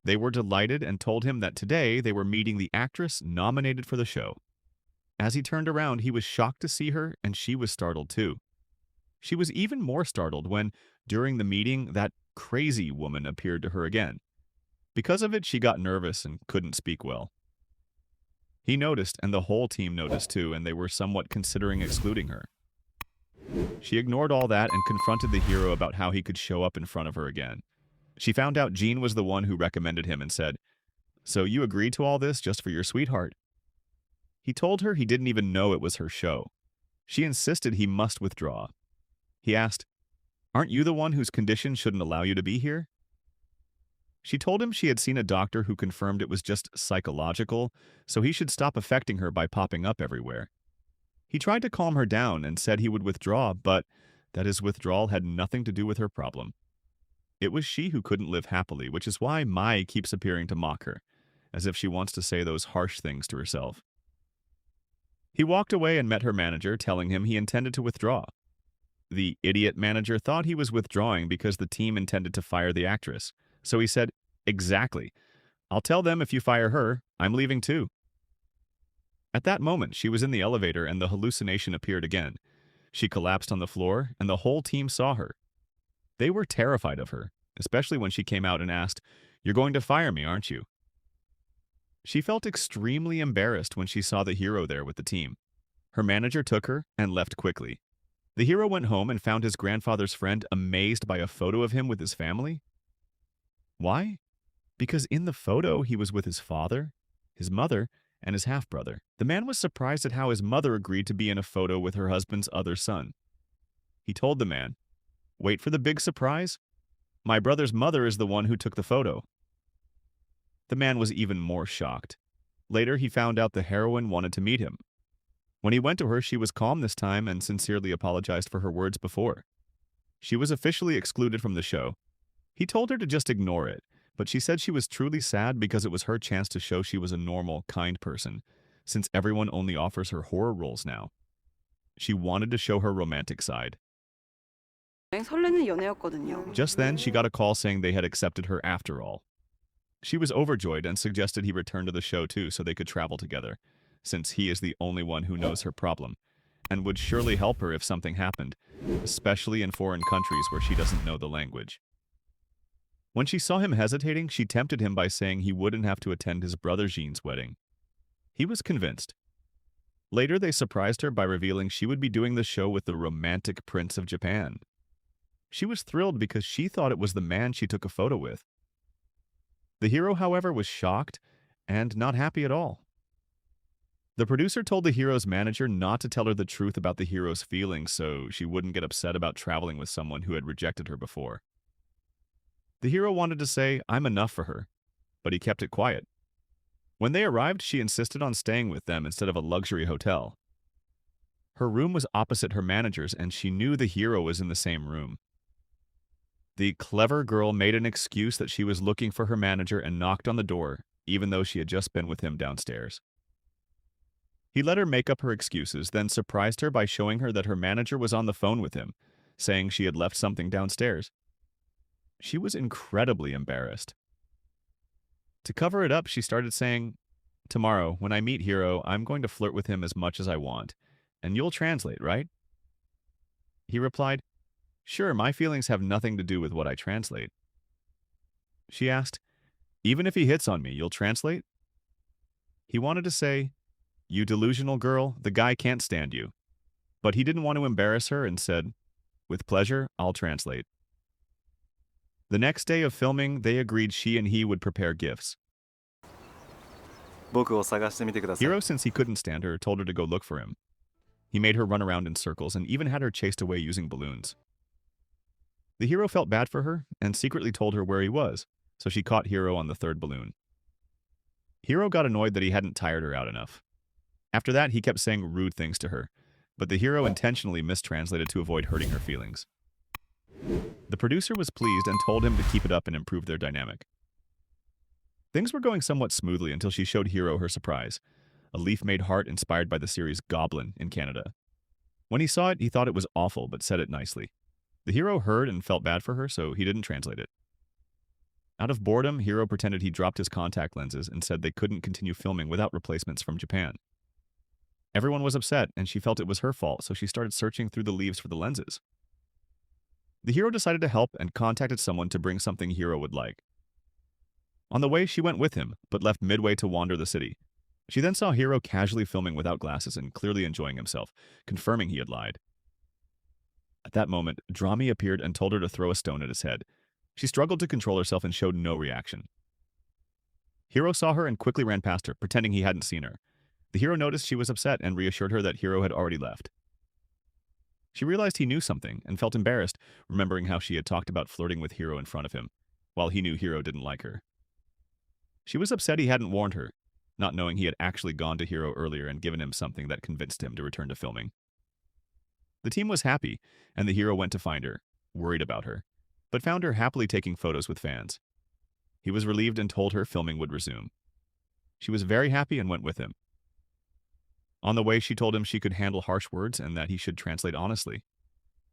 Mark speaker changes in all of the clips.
Speaker 1: They were delighted and told him that today they were meeting the actress nominated for the show. As he turned around, he was shocked to see her, and she was startled too. She was even more startled when, during the meeting, that crazy woman appeared to her again. Because of it, she got nervous and couldn't speak well. He noticed, and the whole team noticed too, and they were somewhat considering excluding her. She ignored all that and confronted the hero about how he could show up in front of her again. She found out Jean was the one who recommended him and said, "So you agreed to all this just for your sweetheart?" He told her he didn't even know it was her show. She insisted he must withdraw. He asked, "Aren't you the one whose condition shouldn't allow you to be here?" She told him she had seen a doctor who confirmed it was just psychological, so he should stop affecting her by popping up everywhere. He tried to calm her down and said he would withdraw, but that his withdrawal had nothing to do with her problem. It was she who couldn't live happily, which is why Mai keeps appearing to mock her, as if she wants to say those harsh things to herself. He walked away and met her manager, telling him he intended to withdraw. The idiot manager thought he was withdrawing because the team intended to fire the actress, so he said, "Exactly. I'll tell them if you fire her, I'm leaving too." At that moment, she was in the elevator and the hallucination appeared again. She collapsed on the floor, and the whole team saw her. They were terrified of her, especially when she came out and asked, "You're going to fire me, aren't you?" She felt extremely embarrassed when she saw the hero there with the team. Her manager took her and left quickly. The hero went home and found his grandfather's friend amazed by a photo of him with his family. Why? Because in the photo he was with his father, his mother, and his half-brother. The man was surprised at how his mother agreed to be in a photo with her husband's other son. He told the man, "Wait for the big surprise. My brother's mother is the one who took the photo." The man was even more shocked. Later, he found out the heroine wanted to meet him. When he went to her, she was calm this time and sincerely apologized for her words before. She was officially excluded from the show. He told her to just ignore it, but she said she was truly sad because it was her chance to show she was a normal, kind person, since everyone only offers her horror roles now. She wanted to show her romantic side.
Speaker 2: 설레는 연애였거든요.
Speaker 1: Just then, she got a call saying they had accepted her after all. She was overjoyed and suggested he return to the show too so they could travel together, since he is the only one who knows her problem, and would surely help her if something happened, especially in foreign countries where she doesn't know the language. When she saw him hesitating, she tempted him by saying he wouldn't have to attend his brother Jean's wedding. He was convinced. Later, they surprised her by revealing she would be doing the show with the romantic prince of Japan. She was thrilled because she thought it was the man she took a photo with. The hero, however, was shocked and not happy at all. The producer told the hero's manager not to tell her the truth about the hero's feelings so she wouldn't get upset about traveling with someone who had rejected her before. The hero wanted to say, "I'm enough for her," but he kept it quiet. When they arrived, she insisted on staying with them instead of a luxury hotel. Her room was opposite her manager's, and she knew the hero was in the same room. The clever girl made an excuse that she was looking for her manager and knocked on the door, even though she had just been with him downstairs. He let her make up her excuses, then surprised her by showing her that her manager was on the phone with him, saying she had left something downstairs. She was incredibly embarrassed. To cover it up, she started saying, "Tomorrow, when I meet Hiro, I'm going to flirt with him as much as I want, and you'll translate, right?" He replied, "Sure, my feelings have nothing to do with what I translate." She asked, "Even if he hits on me, you'll translate?" He wanted to say, "You delusional girl, the guy can't stand you." But he didn't want to embarrass her and said, "With pleasure, I'll translate." The next day of filming, they agreed she and he would prepare gifts.
Speaker 3: 僕を探してみてください。
Speaker 1: Hiro, since he couldn't stand her, told her to go look for him. He made her run around in circles and even had her chased away using balloons. The hero felt bad for her and secretly told her where he was, so she caught Hiro on the third balloon. Hiro got annoyed that he hadn't tired her out enough. After that, he kept saying rude things to her, but the hero intentionally mistranslated to avoid hurting her feelings. The producer was pleased and told him to keep it up and improve their dynamic. Things were going somewhat smoothly until she showed Hiro her surprise, a leaf-made heart inspired by the series Goblin in Canada. When he saw it, he thought it was awful, but said it nicely. The hero heard and felt bad for her, so he didn't translate it. Out of boredom, Hiro pretended he dropped his contact lenses and said they couldn't continue filming without replacements from Japan. Everyone was upset, and she felt it was her fault, so she started searching through the leaves for the lenses. The hero decided to help and contacted someone to bring something Hiro would like. On the way, she went with him, but left midway to wander the city. She then saw Hiro casually filming without glasses and clearly enjoying himself, confirming he had lied. At that moment, Kdrama appeared and told her to throw a stone at his head. She struggled to control herself and showed no reaction. Hiro saw her and quickly ran past her, pretending he hadn't seen her. The hero noticed she was upset and reassured her that Hiro had already left. She realized he knew something and felt embarrassed, remembering how she had talked about flirting with Hiro in front of him, while he knew Hiro didn't like her. She was upset he hadn't warned her, not knowing he had actually gone to Hiro earlier and given him something that convinced him to return to filming. The team was happy, and the hero went to find her, worried about her, but found her happily taking photos with fans. He was relieved and told her filming would resume. She was very happy and went with him. On the way, she told him she could handle harsh words and that he should translate honestly.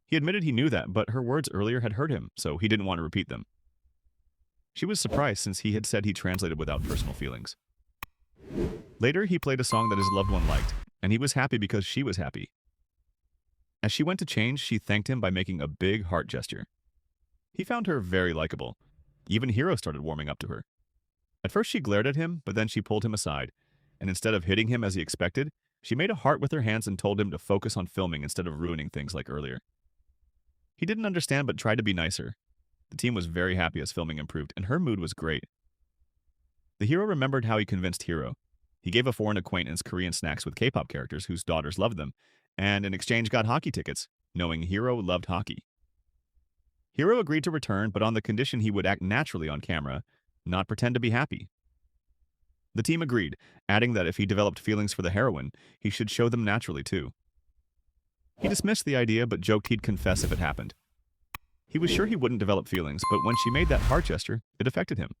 Speaker 1: He admitted he knew that, but her words earlier had hurt him, so he didn't want to repeat them. She was surprised since he had said he translated without personal feelings. Later, he played a song that his loved one liked, and he was happy because she was happy. As she went to change, she thanked him by making a big heart gesture. He found her very likable. Even Hiro started warming up to her. At first, she glared at him, but then she pulled him aside, and instead of hitting him as he expected, she made a heart with her hands and told him to focus on filming instead of ruining things like earlier. He didn't understand but tried to be nicer. The team was very happy as filming improved, and her mood was great. The hero remembered how he convinced Hiro. He gave a foreign acquaintance Korean snacks with K-pop characters whose daughters loved them, and in exchange got hockey tickets, knowing Hiro loved hockey. Hiro agreed to return, but on the condition he would act naturally on camera, not pretend to be happy. The team agreed, adding that if he developed feelings for the heroine, he should show them naturally too. He dismissed the idea but joked he'd confess if it happened. He was sure he wouldn't develop feelings, but when she made that heart gesture, it affected him.